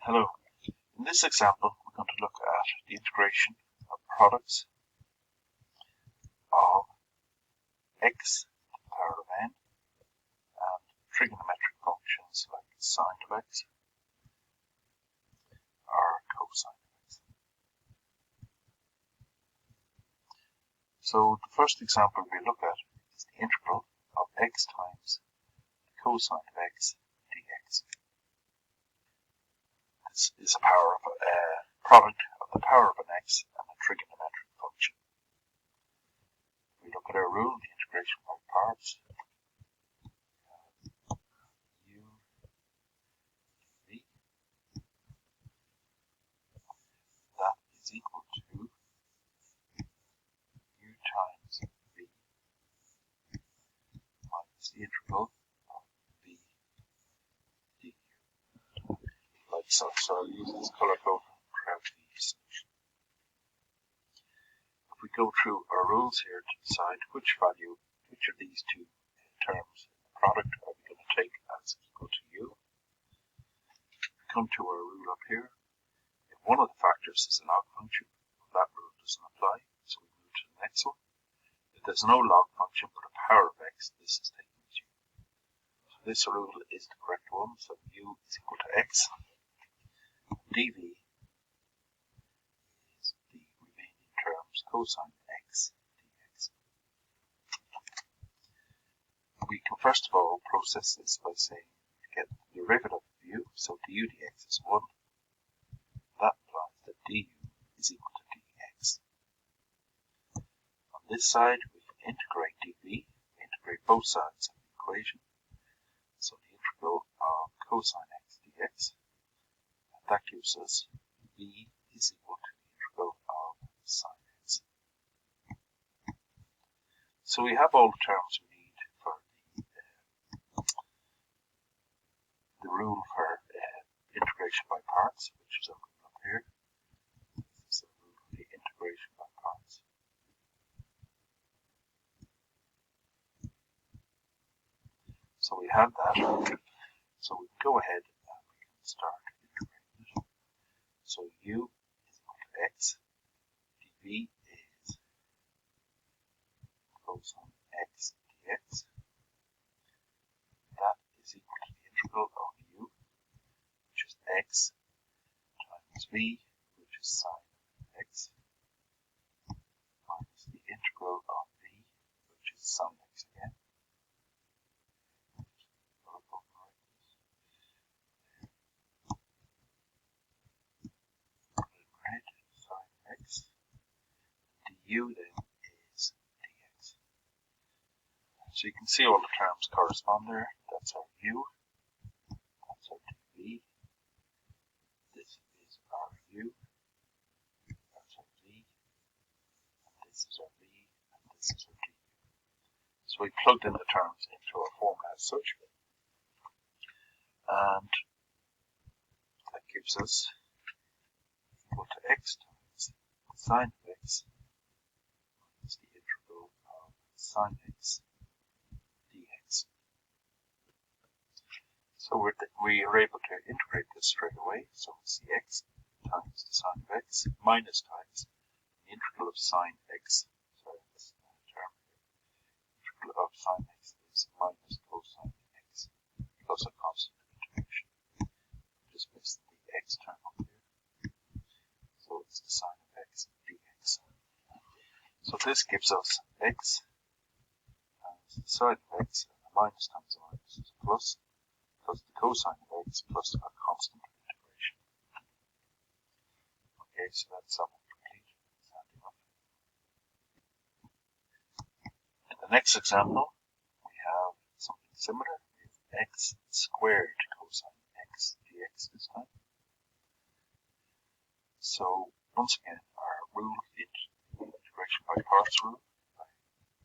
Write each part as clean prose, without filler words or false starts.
Hello. In this example, we're going to look at the integration of products of x to the power of n and trigonometric functions like sine of x or cosine of x. So the first example we look at is the integral of x times the cosine of x dx. This is a product of the power of an x and a trigonometric function. We look at our rule, the integration by parts. U v, that is equal to u times v minus the integral of v du. Like so. So I'll use this color code throughout the solution. If we go through our rules here to decide which of these two terms in the product are we going to take as equal to u, we come to our rule up here. If one of the factors is a log function, that rule doesn't apply, so we move to the next one. If there's no log function but a power of x, this is taken as u. So this rule is the correct one, so u is equal to x. dv is the remaining terms cosine x dx. We can first of all process this by saying get the derivative of u, so du dx is 1. That implies that du is equal to dx. On this side we can integrate dv, integrate both sides of the equation, so the integral of cosine x dx. That gives us v is equal to the integral of sine x. So we have all the terms we need for the rule for integration by parts, which is up here. This is the rule for the integration by parts. So we have that. So we can go ahead and we can start integrating it. So u is equal to x, dv is cosine x dx. That is equal to the integral of u, which is x, times v, which is sine x, minus the integral of v, which is sine x again. Du then is dx. So you can see all the terms correspond there. That's our u, that's our dv, this is our u, that's our v, and this is our v, and this is our du. So we plugged in the terms into our format as such, and that gives us equal to x times sine of x minus the integral of sine x dx. So we are able to integrate this straight away. So it's the x times the sine of x minus times the integral of sine x. Sorry, this term here. Integral of sine x is minus cosine x plus a constant integration. Just miss the x term up here. So it's the sine of x dx. So this gives us x times the sine of x, and the minus times the minus is a plus, plus the cosine of x plus a constant integration. Okay, so that's somewhat complete. In the next example, we have something similar. We have x squared cosine x dx this time. So once again, our rule is the integration by parts rule. I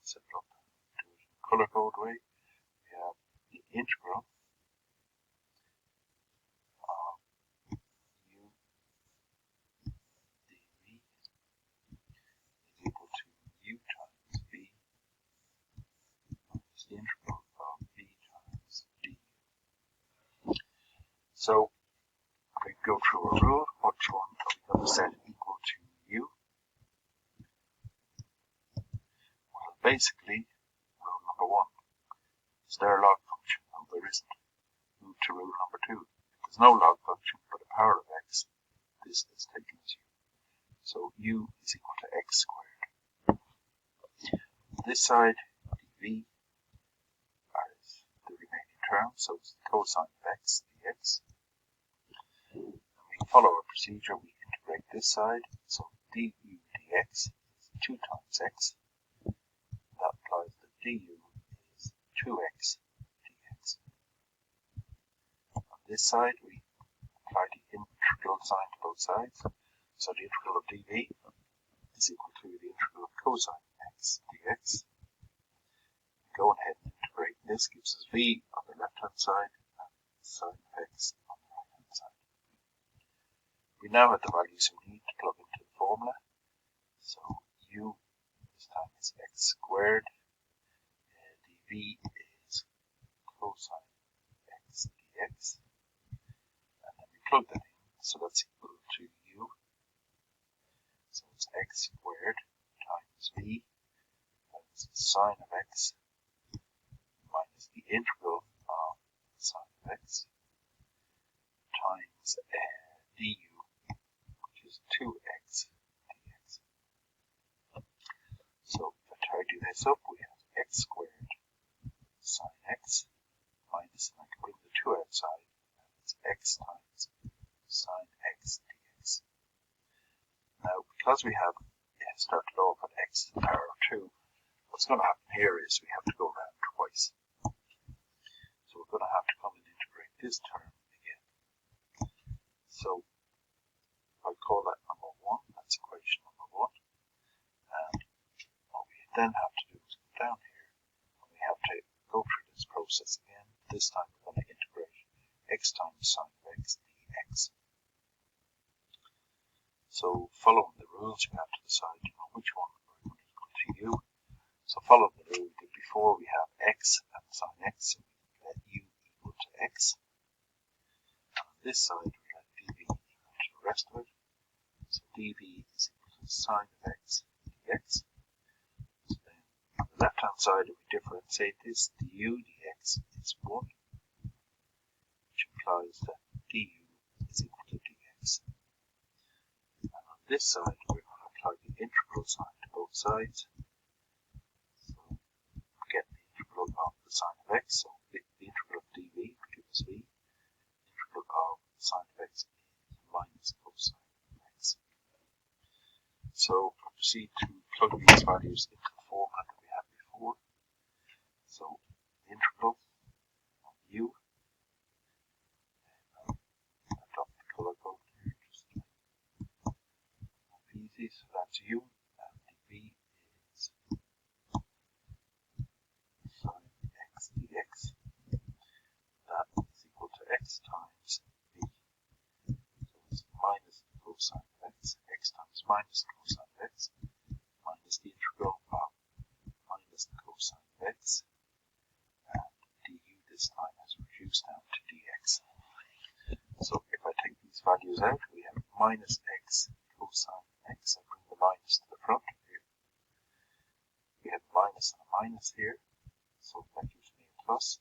set it up and do it in color code way. We have the integral of u dv is equal to u times v minus the integral of v times du. So we go through a rule, which one are we going to set equal to u? Well, basically, rule number 1. Is there a log function? No, there isn't. Move to rule number 2. If there's no log function but a power of x, this is taken as u. So u is equal to x squared. This side, dv, is the remaining term, so it's the cosine of x dx. And we follow our procedure, we integrate this side, so du dx is 2 times x. That implies that du is 2x dx. On this side, we apply the integral sign to both sides. So the integral of dv is equal to the integral of cosine x dx. Go ahead and integrate this, gives us v on the left hand side and sine of x on the right hand side. We now have the values we need to plug into the formula. So u this time is x squared, dv is cosine x dx, and then we plug that in, so that's equal to u. So it's x squared times v, that's sine of x, minus the integral of sine of x, times du, which is 2x dx. So if I tidy this up, we have x squared sine x, minus, and I can bring the 2 outside, and it's x times sine x dx. Now, because we have started off at x to the power of 2, what's going to happen here is we have to go around twice. So we're going to have to come and integrate this term again. So I call that number 1, that's equation number 1. And what we then have to do is go down here, and we have to go through this process again. This time we're going to integrate x times sine of x dx. So following the rules, we have to decide which one we're going to equal to u. So following the rule we did before, we have x and sine x, so we let u equal to x. And on this side, we let dv equal to the rest of it. So dv is equal to sine of x dx. So then on the left hand side, if we differentiate this, du dx is 1, which implies that du is equal to dx. And on this side, we're going to apply the integral sign to both sides. So we get the integral of the sine of x, so the integral of dv gives v. The integral of sine of x is minus cosine of x. So I proceed to plug these values into the formula that we had before. So the integral of u, and I drop the color code here just to make it easy. So that's u, and dv is sine x dx. That is equal to x times v. So it's minus the cosine of x times minus the cosine of x, minus the integral of minus the cosine of x, and du this time has reduced down to dx. So if I take these values out, we have minus x cosine x. I bring the minus to the front here. We have minus and a minus here, so that gives me a plus.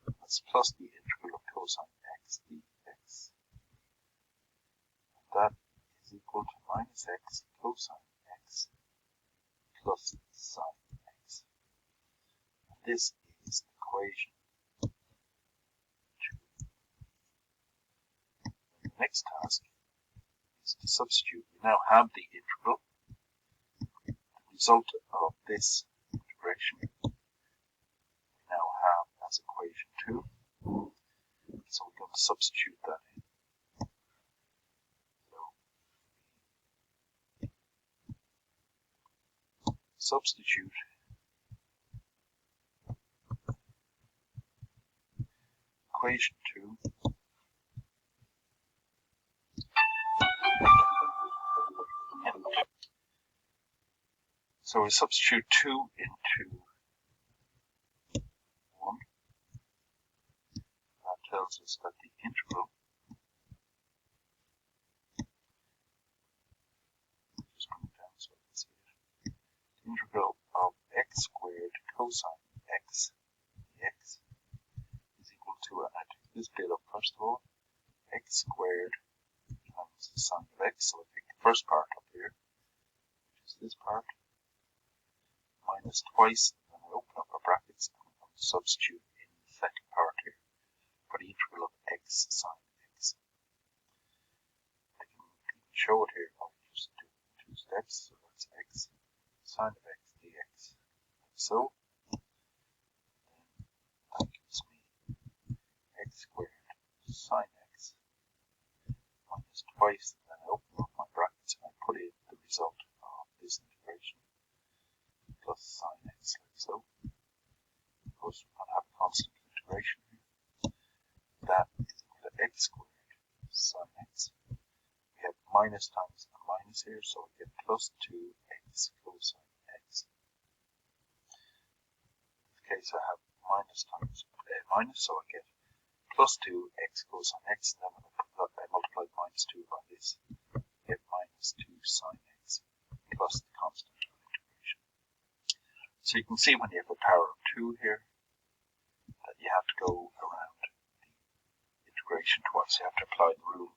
That's plus the integral of cosine x dx. And that is equal to minus x cosine x plus sine x. And this is equation 2. The next task is to substitute. We now have the integral. The result of this integration we now have as equation 2. So we're going to substitute that in. So substitute equation 2 so we substitute 2 into 1. That tells us that the integral cosine x dx is equal to, and I take this bit up first of all, x squared times the sine of x. So I take the first part up here, which is this part, minus twice, and then I open up our brackets and I'm going to substitute in the second part here for the integral of x sine x. I can even show it here by just doing 2 steps. So that's x sine of x dx. Like so. Then that gives me x squared sine x minus twice, and then I open up my brackets and I put in the result of this integration plus sine x, like so. Of course, we're going to have a constant integration here. That is equal to x squared sine x. We have minus times a minus here, so I get plus 2x cosine x. In this case, I have minus times minus, so I get plus 2x cosine x, and then when I multiply minus 2 by this, I get minus 2 sine x plus the constant integration. So you can see when you have a power of 2 here, that you have to go around the integration twice. You have to apply the rule,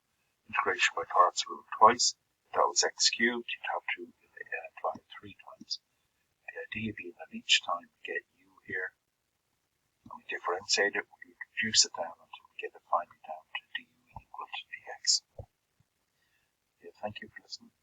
integration by parts rule twice. If that was x cubed, you'd have to apply it 3 times. The idea being that each time we get u here, and we differentiate it, we reduce it down until we get it finally down to du equal to dx. Yeah, thank you for listening.